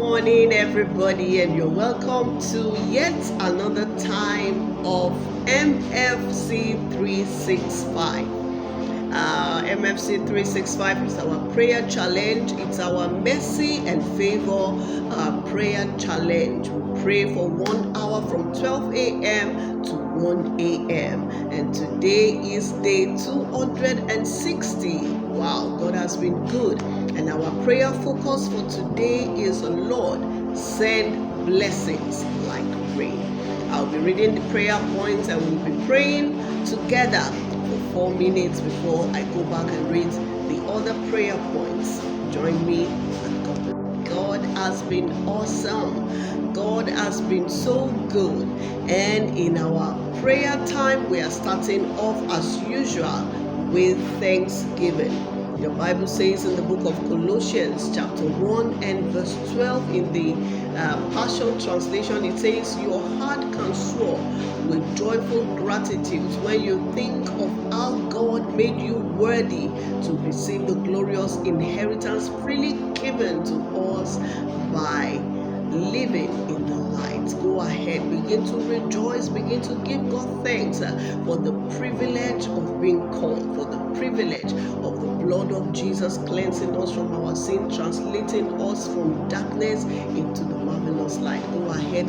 morning, everybody, and you're welcome to yet another time of MFC365. MFC365 is our prayer challenge. It's our mercy and favor prayer challenge. We pray for 1 hour from 12 a.m. to 1 a.m. And today is day 260. Wow, God has been good. And our prayer focus for today is, Lord, send blessings like rain. I'll be reading the prayer points and we'll be praying together for 4 minutes before I go back and read the other prayer points. Join me and God has been awesome. God has been so good. And in our prayer time, we are starting off as usual with thanksgiving. The Bible says in the book of Colossians chapter 1 and verse 12 in the Passion Translation, it says, your heart can soar with joyful gratitude when you think of how God made you worthy to receive the glorious inheritance freely given to us by living in the light. Go ahead, begin to rejoice, begin to give God thanks for the privilege of being called, for the privilege of the blood of Jesus cleansing us from our sin, translating us from darkness into the marvelous light. Go ahead.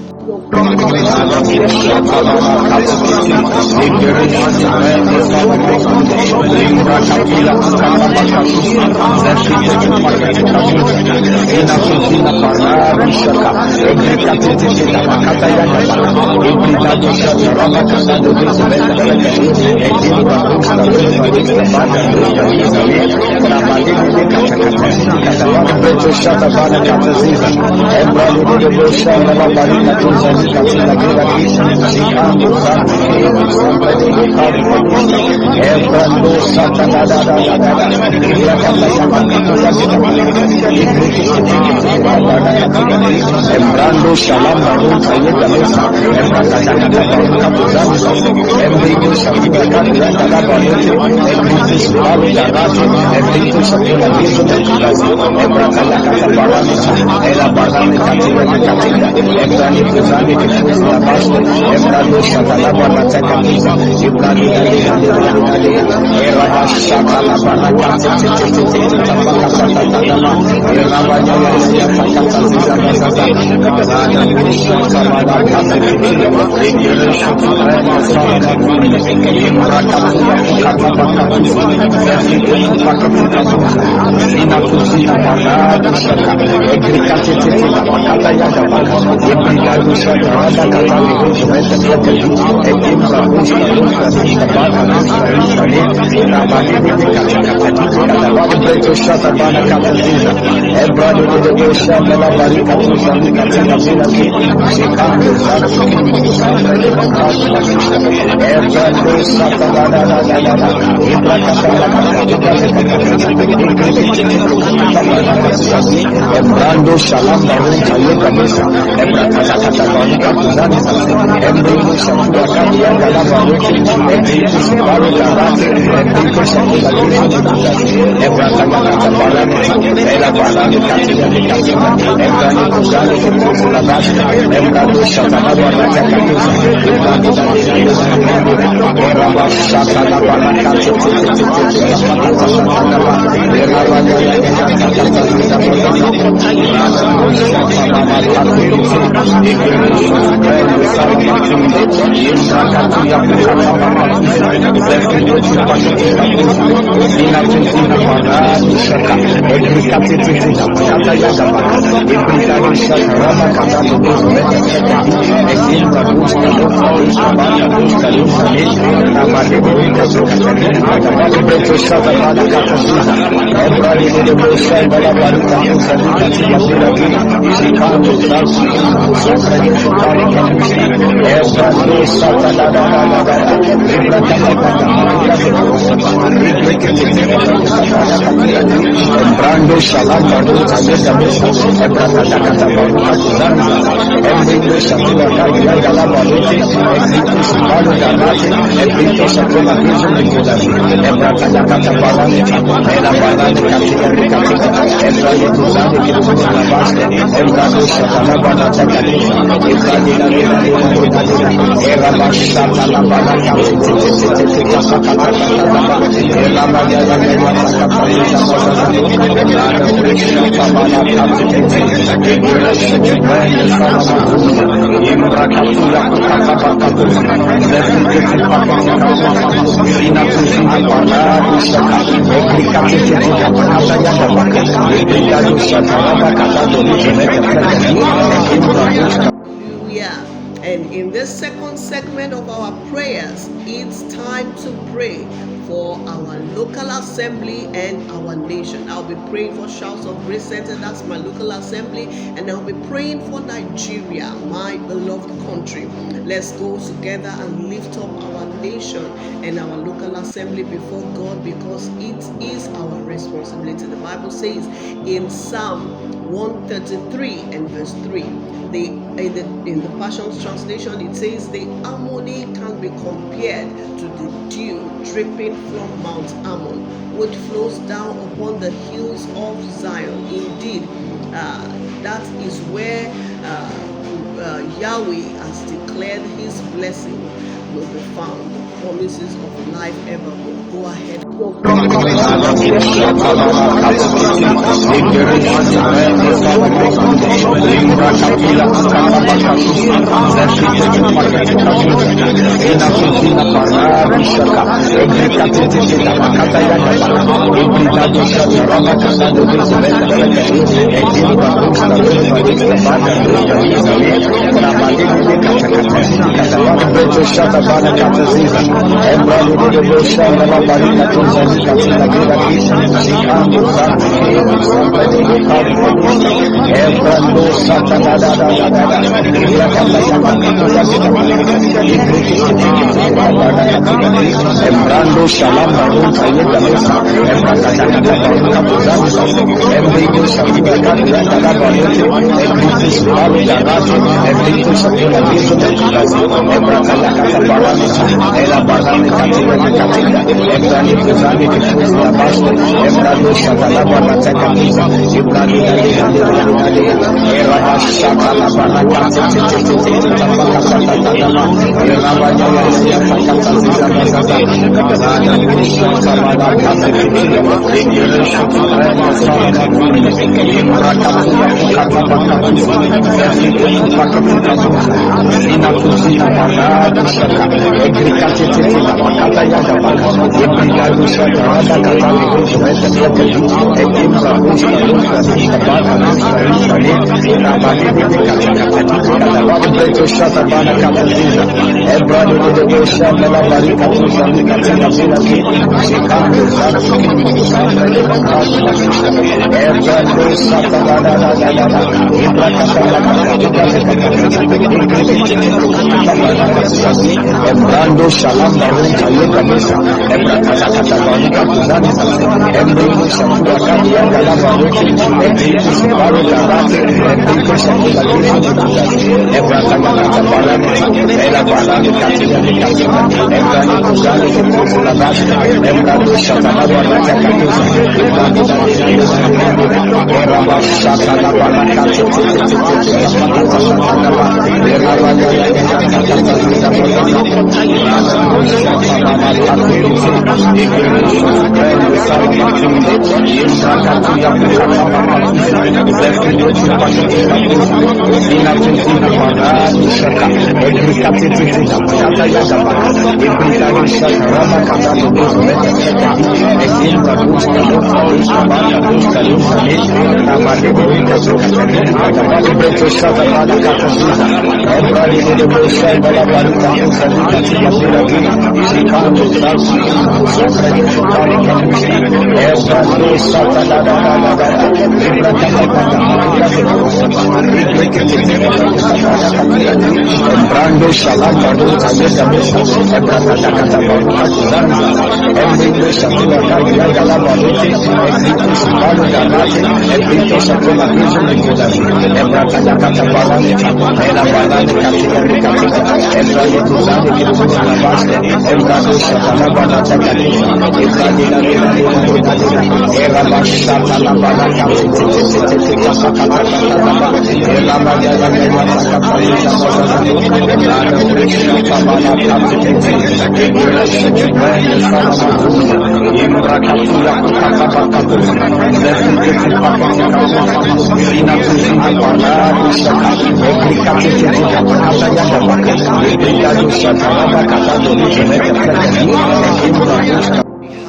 Embrado Shatalabana Takatuza, Ebradina Eraba Shatalabana Hallelujah. And in this second segment of our prayers, it's time to pray for our local assembly and our nation. I'll be praying for Shouts of Grace Center, that's my local assembly, and I'll be praying for Nigeria, my beloved country. Let's go together and lift up our nation and our local assembly before God, because it is our responsibility. The Bible says in Psalm 133 and verse 3, in the Passion's translation, it says the harmony can be compared to the dew dripping from Mount Ammon, which flows down upon the hills of Zion. Indeed, that is where Yahweh has declared his blessing will be found. Promises of life evermore. Go ahead.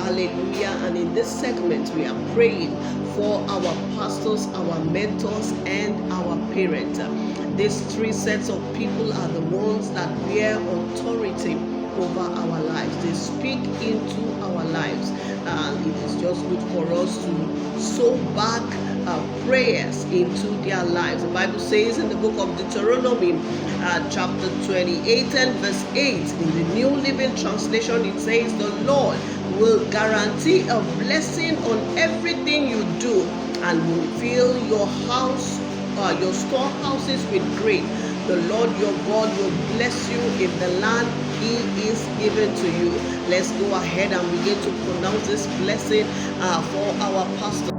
Hallelujah. And in this segment, we are praying for our pastors, our mentors, and our parents. These three sets of people are the ones that bear authority over our lives. They speak into our lives. And it is just good for us to sow back prayers into their lives. The Bible says in the book of Deuteronomy, chapter 28 and verse 8, in the New Living Translation, it says, the Lord will guarantee a blessing on everything you do and will fill your house, your storehouses with grain. The Lord your God will bless you in the land He is given to you. Let's go ahead and begin to pronounce this blessing for our pastor.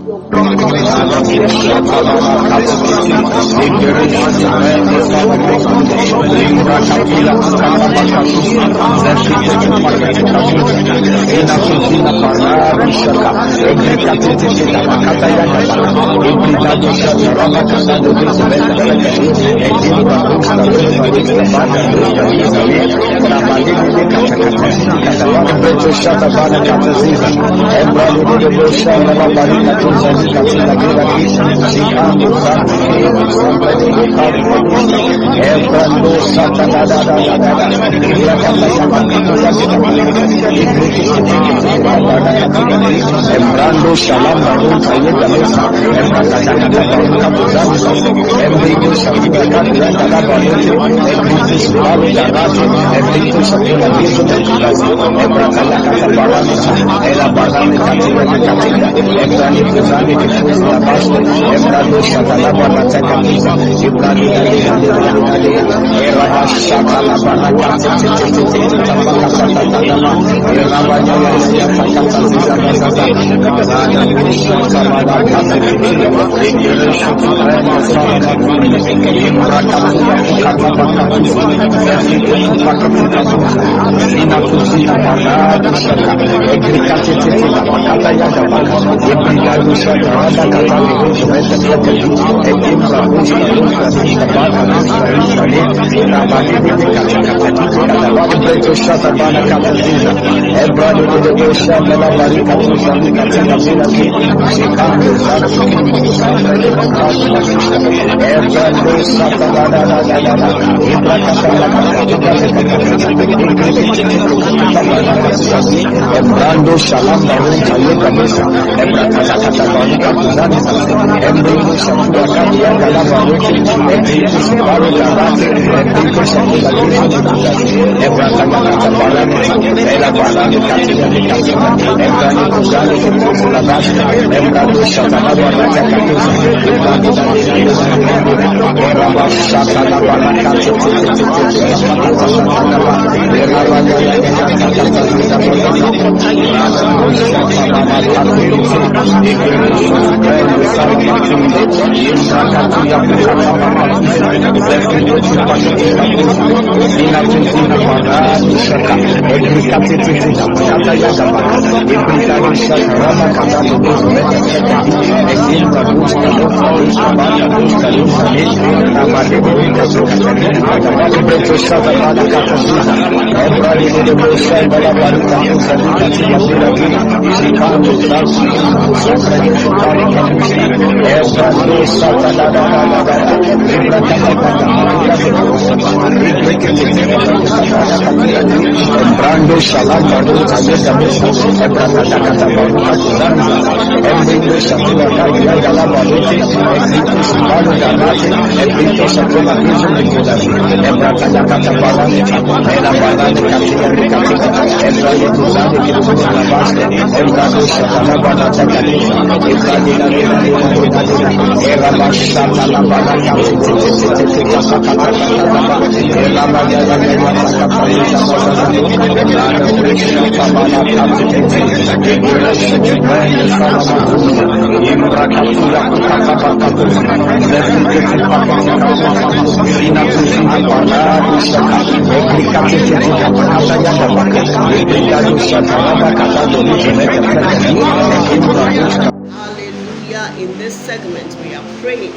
Imbrakatula Kakabakatu, Zefiketi Pakatikamu, Zina Tuzina Paradu Shaka, Ekrikatiti Kapakata Yadabaka, Ekrikatu Shakarada Katadu, Hallelujah. In this segment, we are praying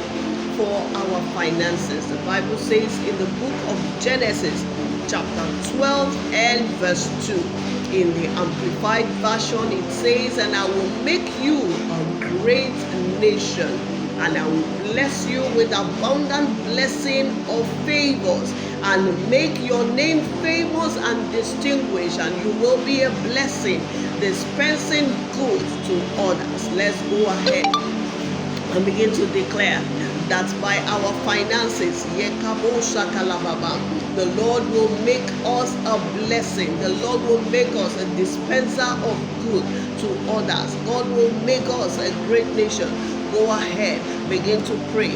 for our finances. The Bible says in the book of Genesis, chapter 12 and verse 2. In the Amplified Version, it says, "And I will make you a great nation, and I will bless you with abundant blessing of favors, and make your name famous and distinguished, and you will be a blessing, dispensing goods to others." Let's go ahead and begin to declare that by our finances, the Lord will make us a blessing. The Lord will make us a dispenser of good to others. God will make us a great nation. Go ahead, begin to pray.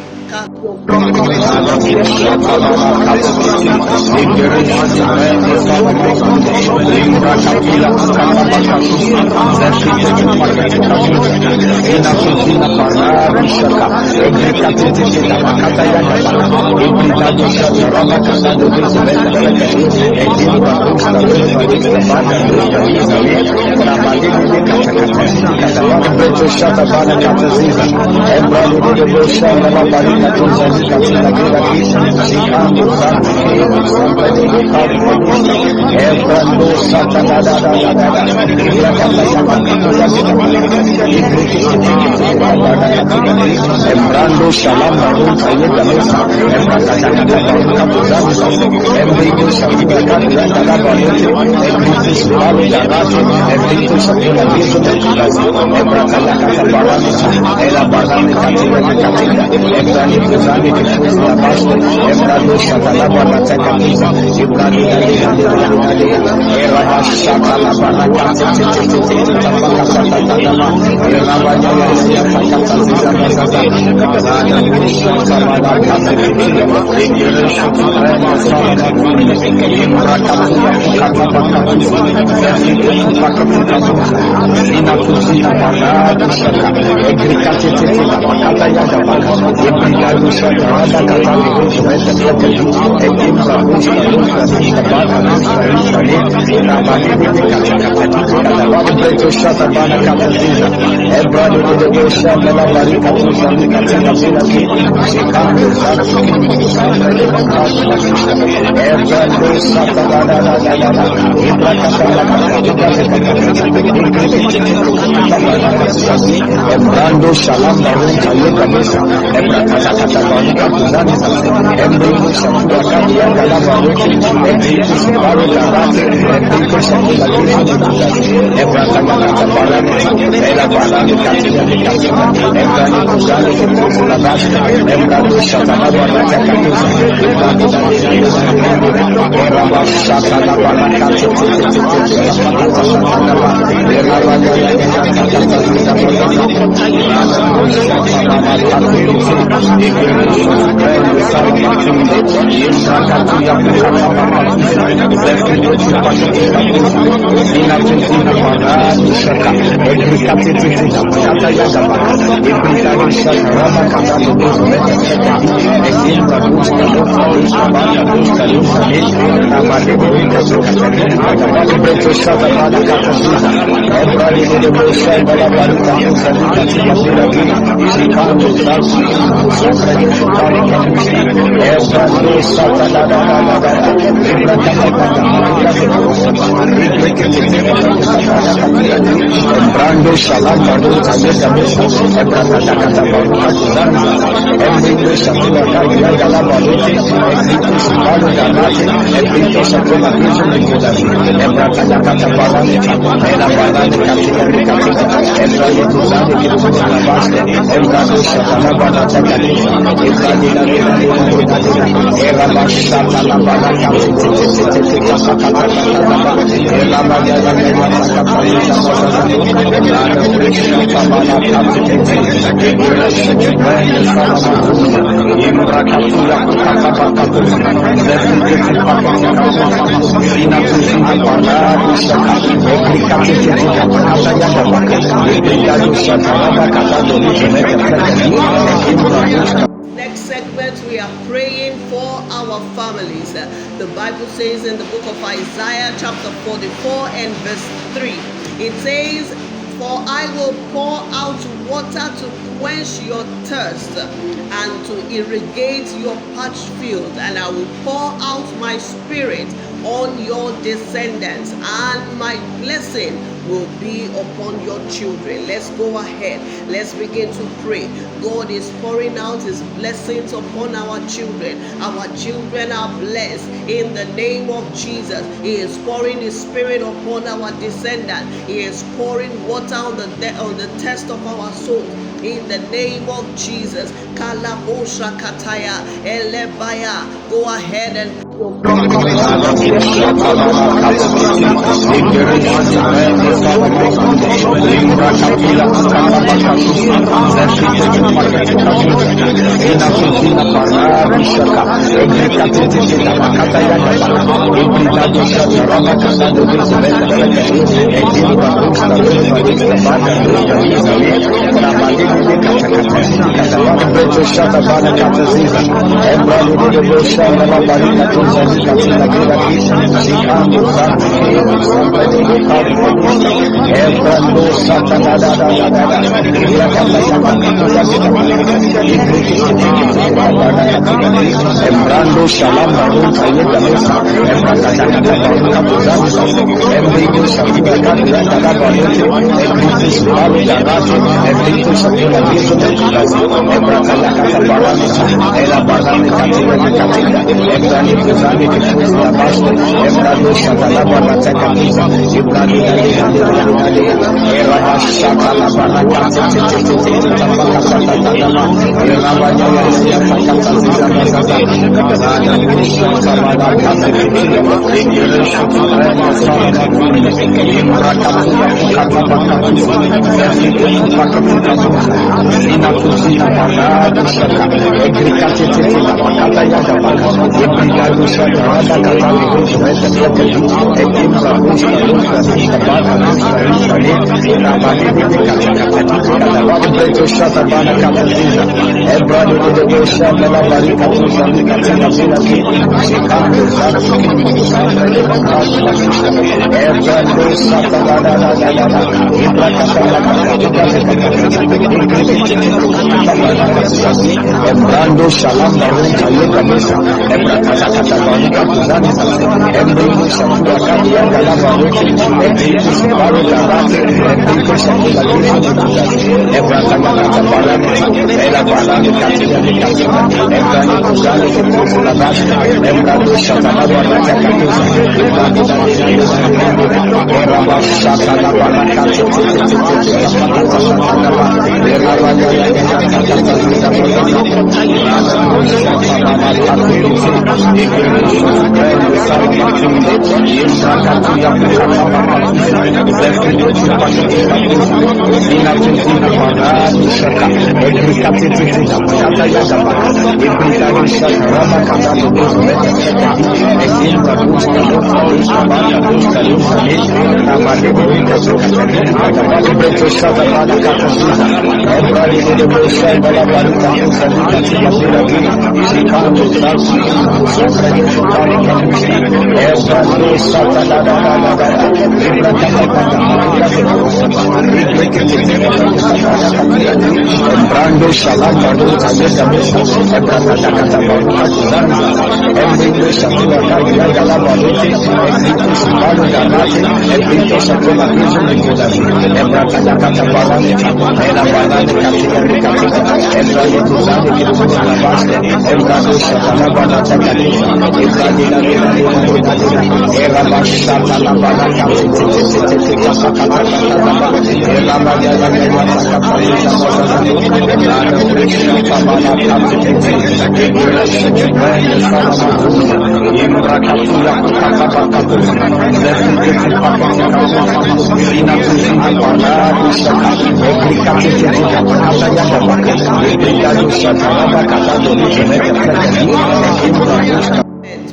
Next segment, we are praying for our families. The Bible says in the book of Isaiah chapter 44 and verse 3, it says, "For I will pour out water to quench your thirst and to irrigate your parched field, and I will pour out my spirit on your descendants, and my blessing will be upon your children." Let's go ahead. Let's begin to pray. God is pouring out his blessings upon our children. Our children are blessed in the name of Jesus. He is pouring his spirit upon our descendants. He is pouring water on the test of our soul. In the name of Jesus. Kalabosha kataya elebaya. Go ahead and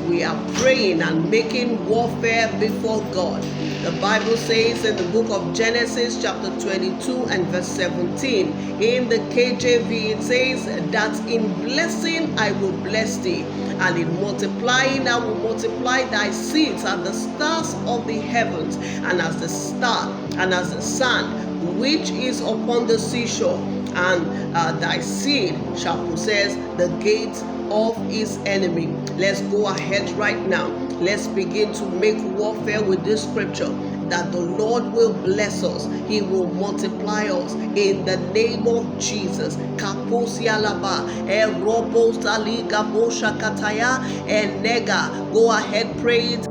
We are praying and making warfare before God. The Bible says in the book of Genesis chapter 22 and verse 17, in the KJV it says that in blessing I will bless thee, and in multiplying I will multiply thy seeds as the stars of the heavens, and as the star and as the sun which is upon the seashore, and thy seed shall possess the gates of his enemy. Let's go ahead right now. Let's begin to make warfare with this scripture, that the Lord will bless us. He will multiply us in the name of Jesus. Go ahead, pray it.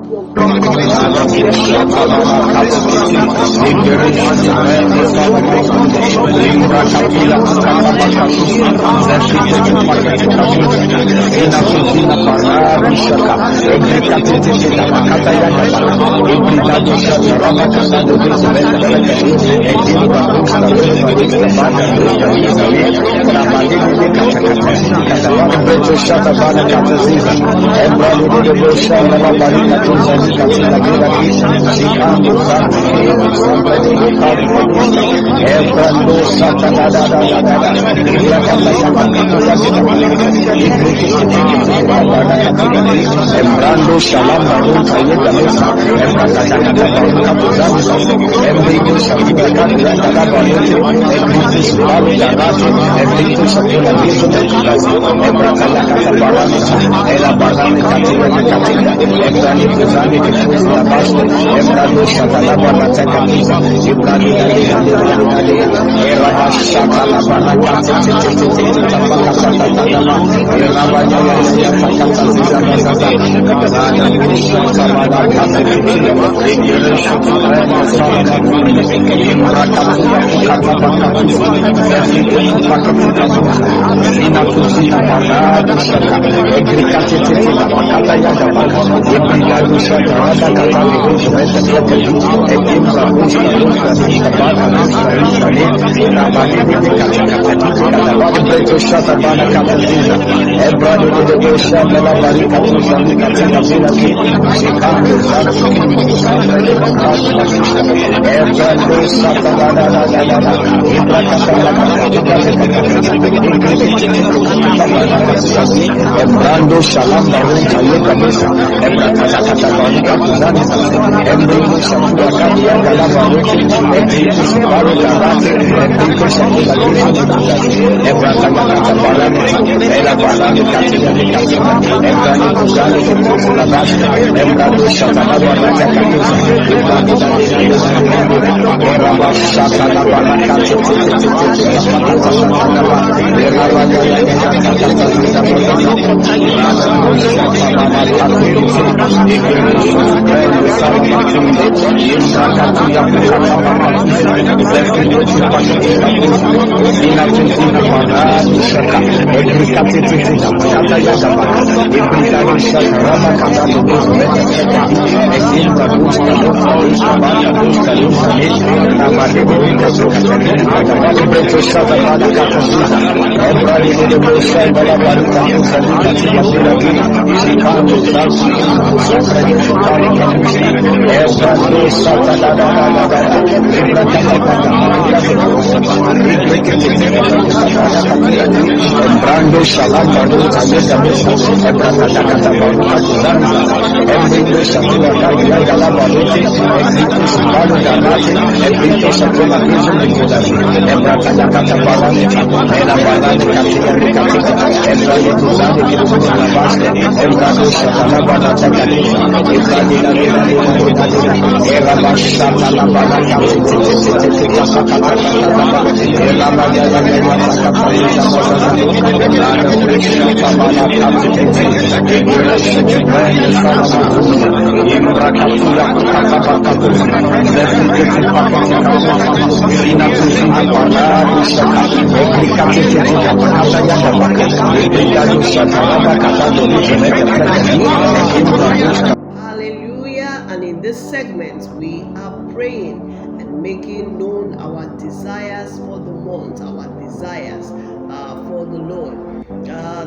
Hallelujah. And in this segment, we are praying and making known our desires for the month, our desires for the Lord.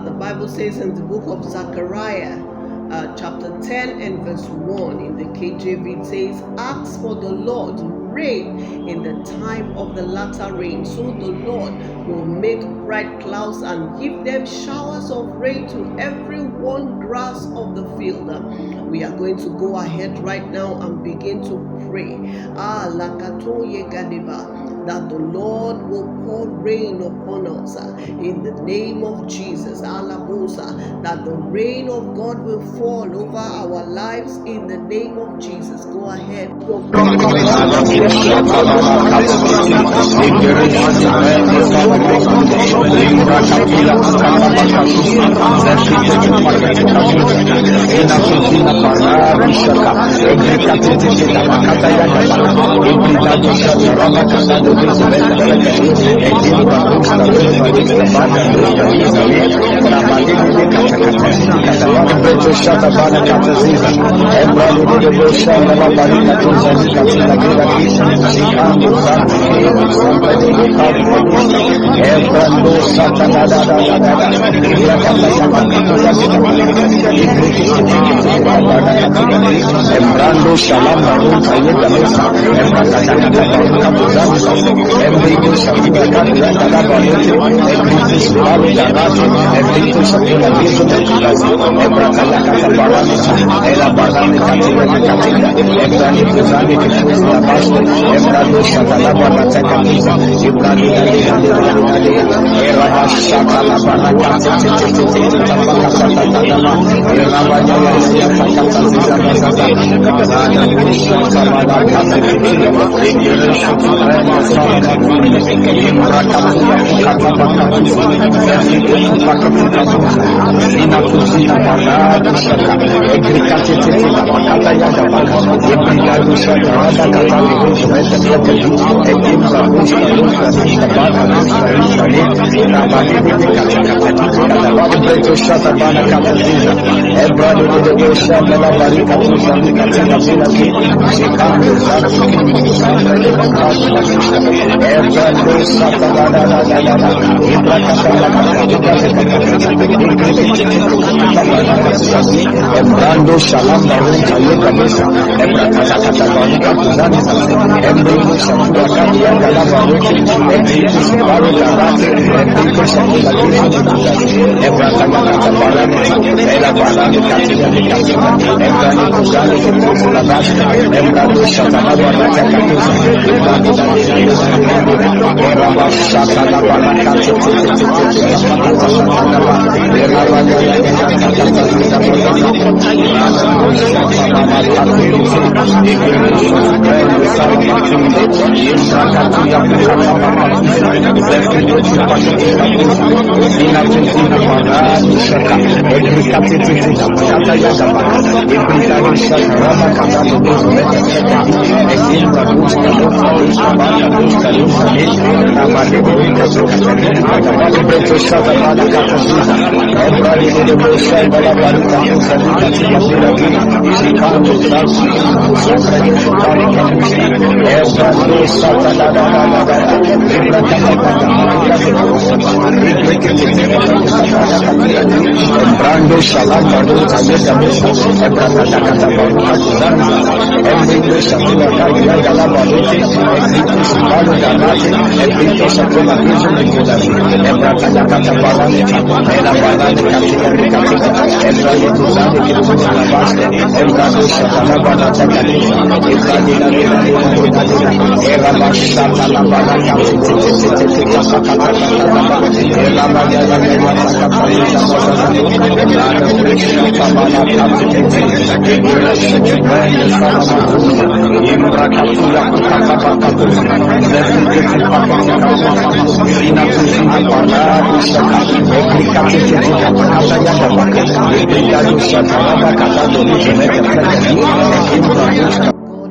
The Bible says in the book of Zechariah, chapter 10 and verse 1 in the KJV, it says, ask for the Lord rain in the time of the latter rain, so the Lord will make bright clouds and give them showers of rain to every one grass of the field. We are going to go ahead right now and begin to pray. That the Lord will pour rain upon us in the name of Jesus. That the rain of God will fall over our lives in the name of Jesus. Go ahead.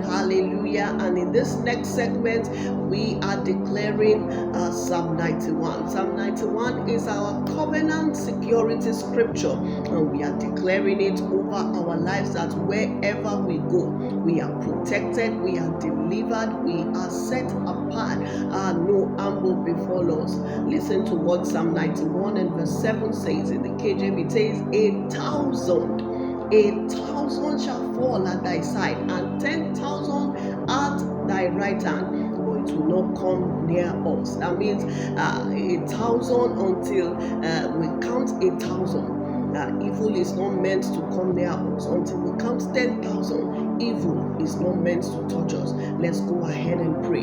Hallelujah. And in this next segment, we are declaring Psalm 91. Psalm 91 is our covenant security scripture, and we are declaring it over our lives that wherever we go, we are protected, we are delivered, we are set apart, no harm befall us. Listen to what Psalm 91 and verse 7 says. In the KJV, it says, 1,000 shall fall at thy side, and 10,000 at thy right hand, but it will not come near us. That means 1,000 until we count 1,000. Evil is not meant to come near us. Until we count 10,000, evil is not meant to touch us. Let's go ahead and pray.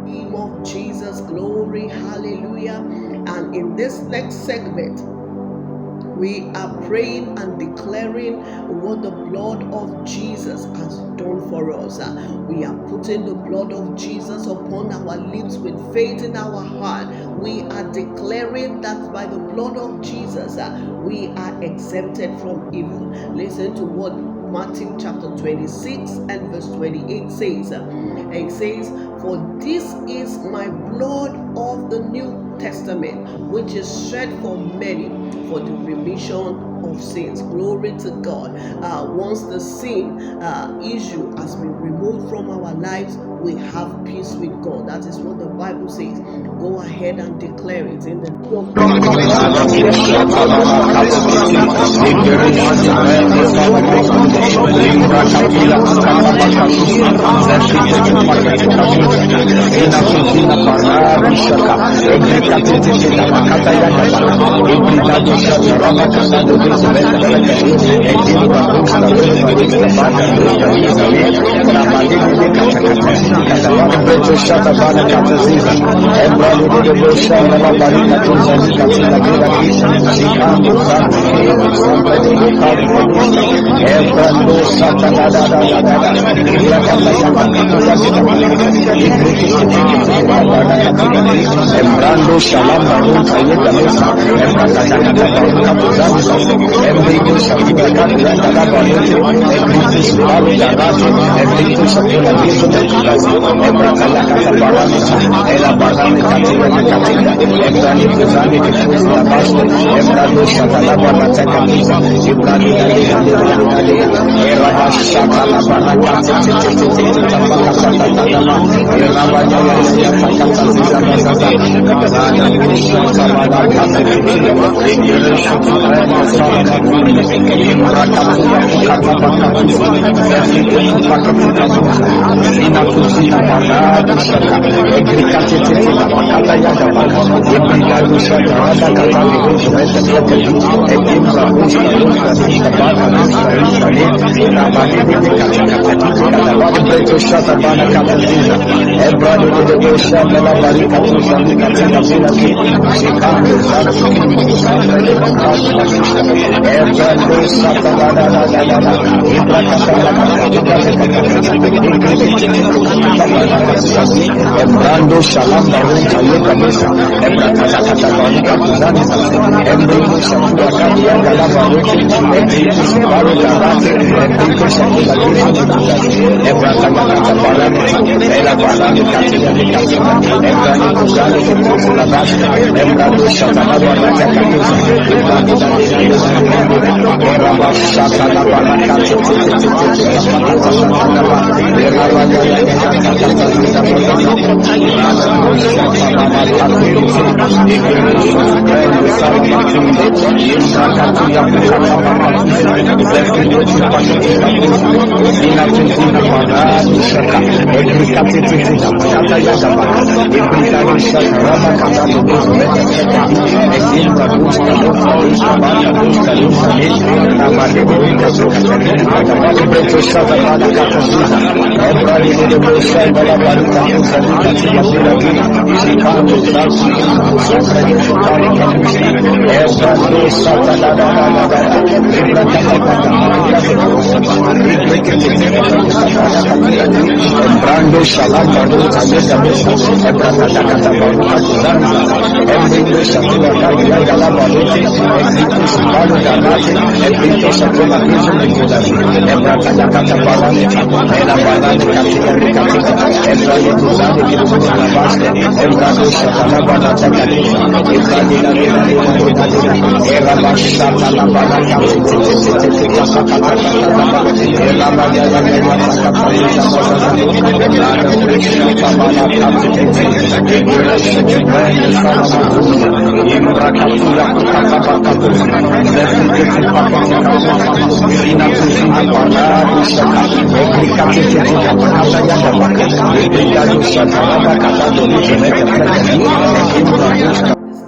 name of Jesus, glory, hallelujah. And in this next segment, we are praying and declaring what the blood of Jesus has done for us. We are putting the blood of Jesus upon our lips with faith in our heart. We are declaring that by the blood of Jesus, we are exempted from evil. Listen to what Matthew chapter 26 and verse 28 says. It says, "For this is my blood of the New Testament, which is shed for many for the remission of sins." Glory to God. Once the sin issue has been removed from our lives, we have peace with God. That is what the Bible says. Go ahead and declare it in the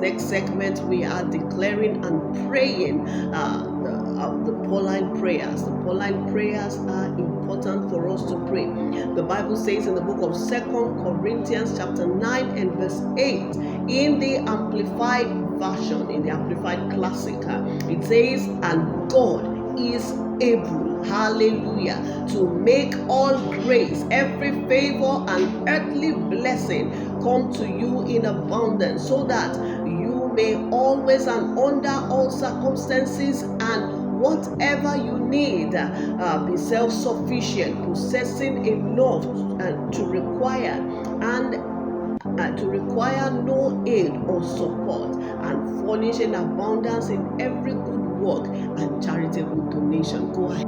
next segment, we are declaring and praying the Pauline prayers. The Pauline prayers are important for us to pray. The Bible says in the book of 2 Corinthians chapter 9 and verse 8, in the Amplified Version, in the Amplified Classic, it says, and God is able, hallelujah, to make all grace, every favor and earthly blessing come to you in abundance, so that you may always and under all circumstances and whatever you need, be self-sufficient, possessing enough to require no aid or support, and furnish in abundance in every good work and charitable donation. Go ahead.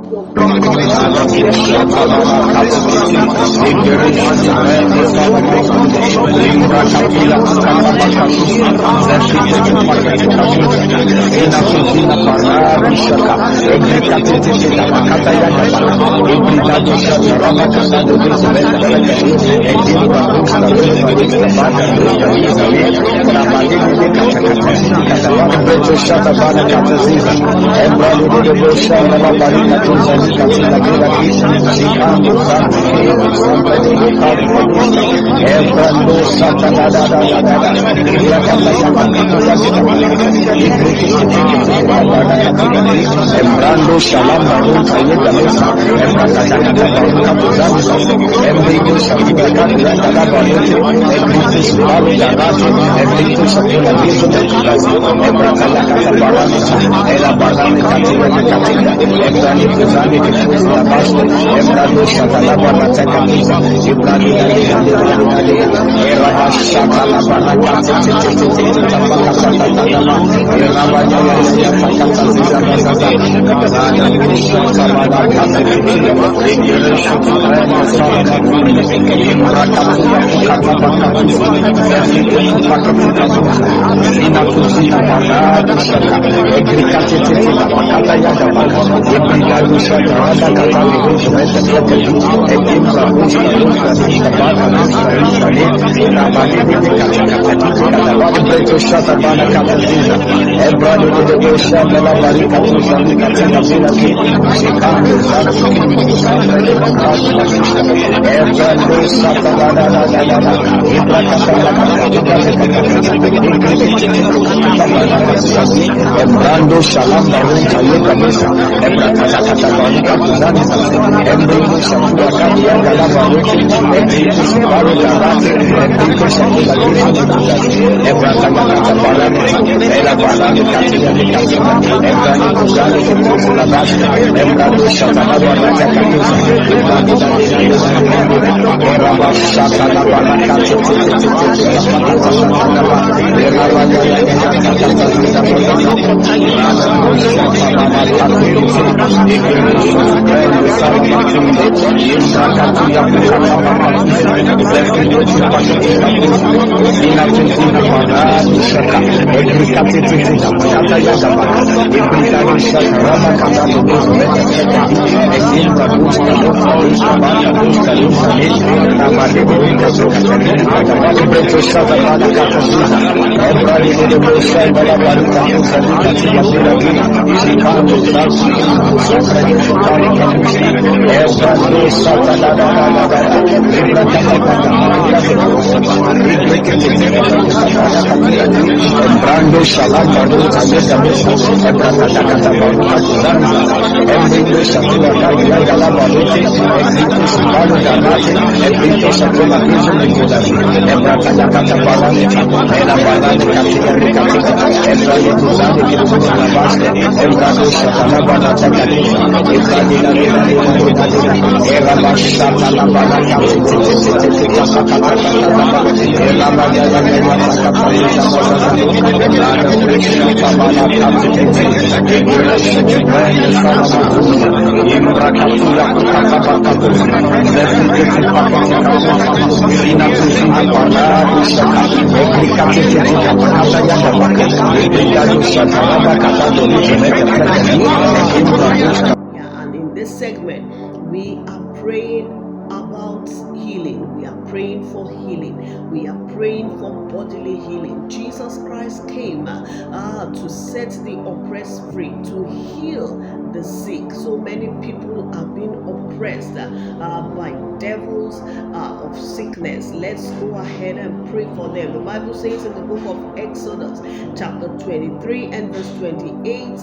And in this segment, we are praying about healing. We are praying for healing. We are praying for bodily healing. Jesus Christ came to set the oppressed free, to heal the sick. So many people have been oppressed by devils of sickness. Let's go ahead and pray for them. The Bible says in the book of Exodus, chapter 23 and verse 28,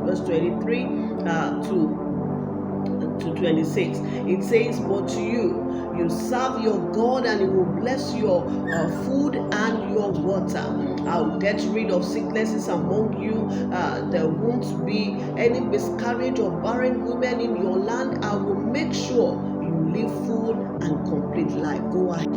verse 23 to 26, it says, "But you serve your God, and He will bless your food and your water. I'll get rid of sicknesses among you. There won't be any miscarriage or barren women in your land. I will make sure you live full and complete life." Go ahead.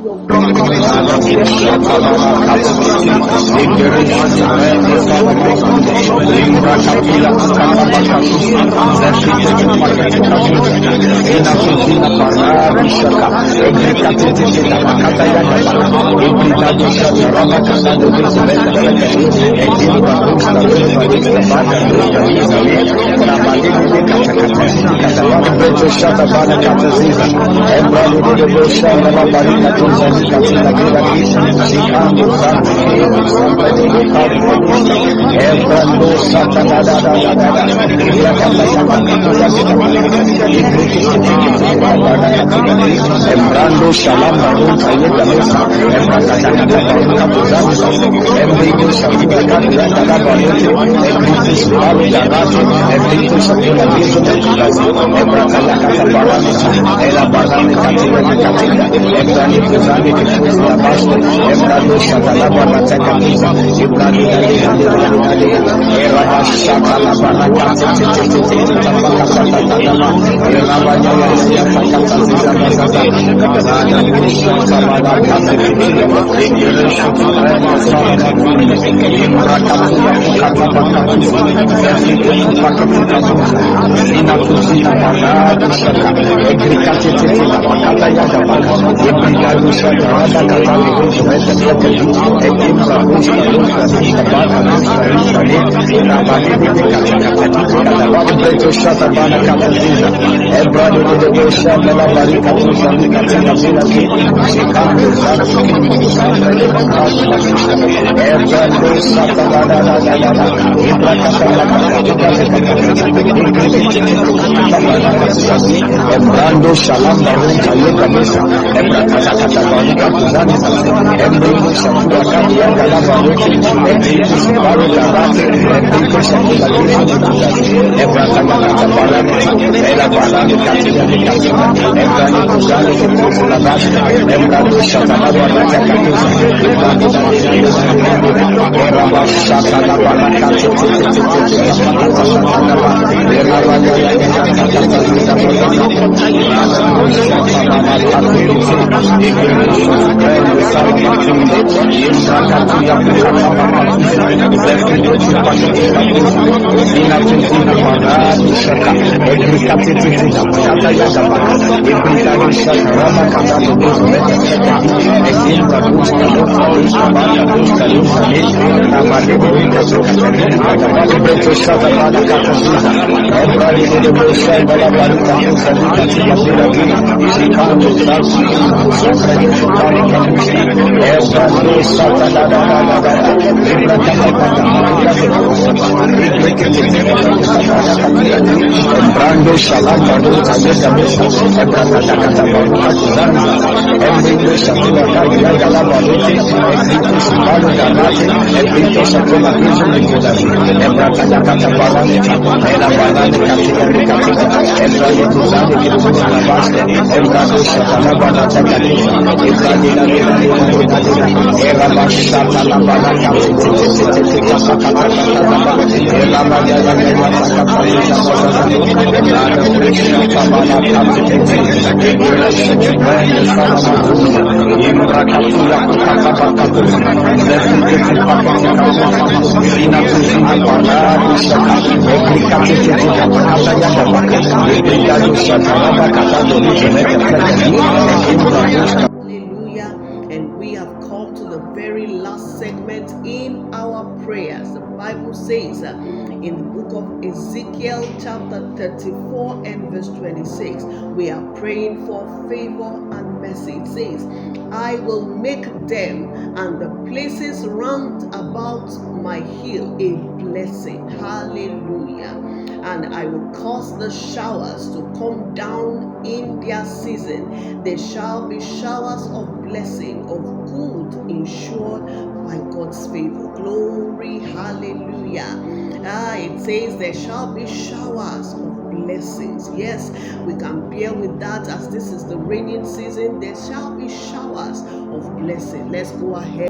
Hallelujah. And we have come to the very last segment in our prayers, the Bible says in the book of Ezekiel chapter 34 and verse 26, we are praying for favor and mercy. It says, I will make them and the places round about my hill a blessing. Hallelujah. And I will cause the showers to come down in their season. There shall be showers of blessing, of good, ensured by God's favor. Glory, hallelujah. It says there shall be showers of blessings. Yes, we can bear with that, as this is the raining season. There shall be showers of blessing. Let's go ahead.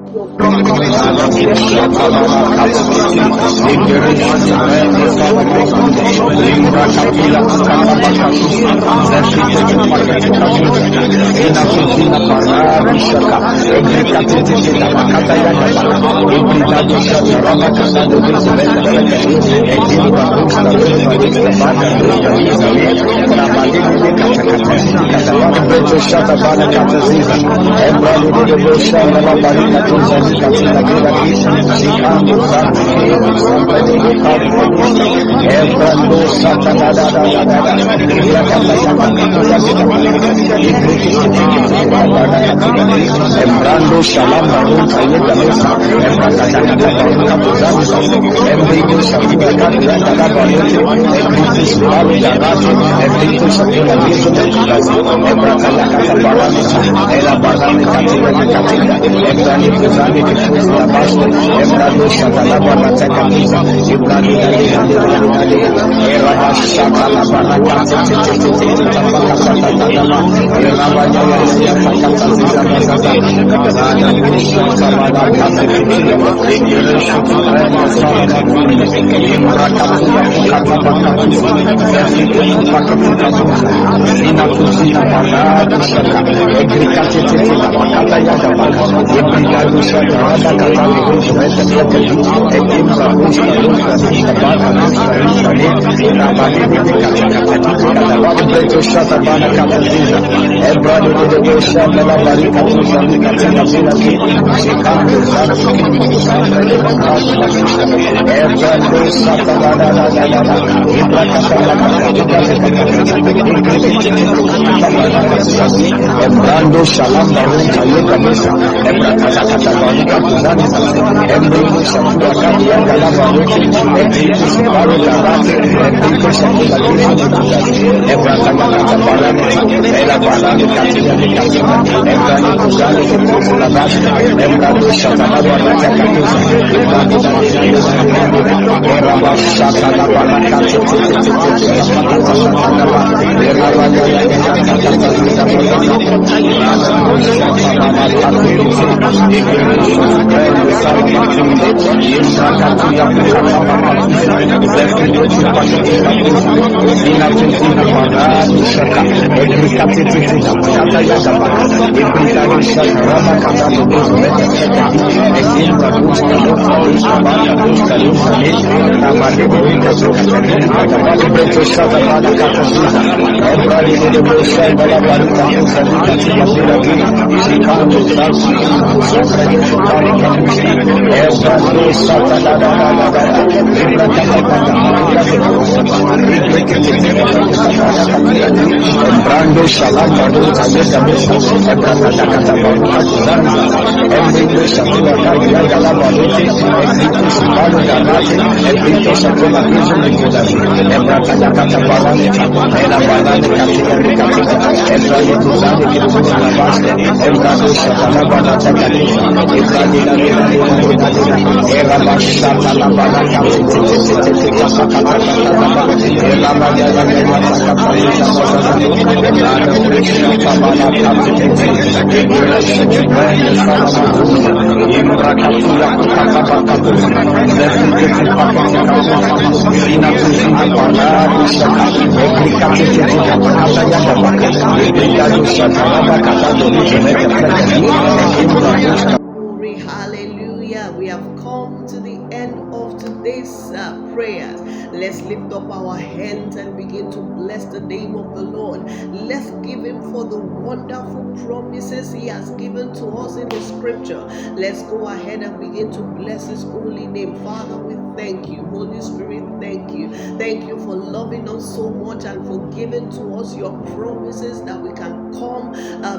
Hallelujah. We have come to the end of today's prayers. Let's lift up our hands and begin to bless the name of the Lord. Let's give him for the wonderful promises he has given to us in the scripture. Let's go ahead and begin to bless his holy name. Father, we thank you. Holy Spirit, thank you. Thank you for loving us so much and for giving to us your promises that we can come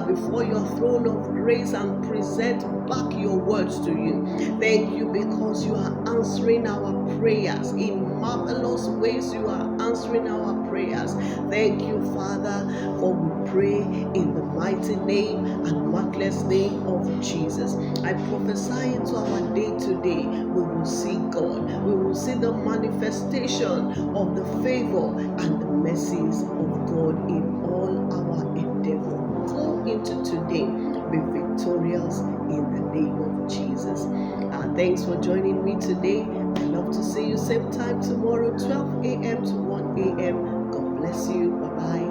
before your throne of grace and present back your words to you. Thank you because you are answering our prayers in marvelous ways. You are answering our prayers. Thank you, Father, for we pray in the mighty name and matchless name of Jesus. I prophesy into our day today. We will see God. We will see the manifestation of the favor and the mercies of God in all our endeavor. Go into today, be victorious in the name of Jesus. Thanks for joining me today. I love to see you same time tomorrow, 12 a.m. to 1 a.m. God bless you. Bye-bye.